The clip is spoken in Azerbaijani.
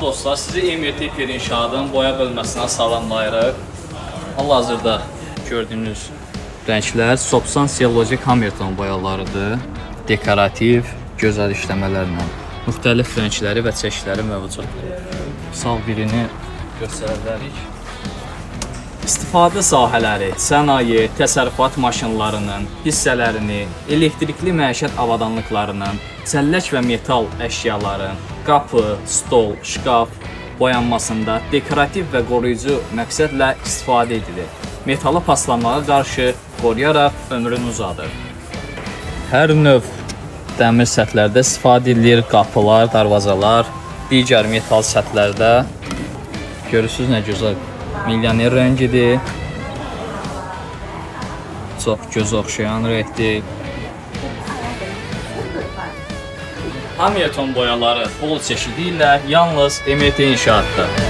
Dostlar, sizi MYT inşaatın boya bölməsindən salamlayırıq. Hal-hazırda gördüyünüz rənglər substansiya Logic Hamilton boyalarıdır. Dekorativ, gözəl işləmələrlə müxtəlif rəngləri və çeşidləri mövcuddur. Sağ birini göstərə bilərik. İstifadə sahələri, sənaye, təsərrüfat maşınlarının, hissələrini, elektrikli məişət avadanlıqlarının, çəllək və metal əşyaların, qapı, stol, şkaf boyanmasında dekorativ və qoruyucu məqsədlə istifadə edilir. Metalı paslanmağa qarşı qoruyaraq ömrünü uzadır. Hər növ dəmir səthlərdə istifadə edilir, qapılar, darvazalar, digər metal səthlərdə. Görürsünüz nə gözəl milyoner rəngidir. Çox gözə oxşayan rəngdir. Hamilton boyaları bol çeşidi ilə yalnız MYT inşaatda.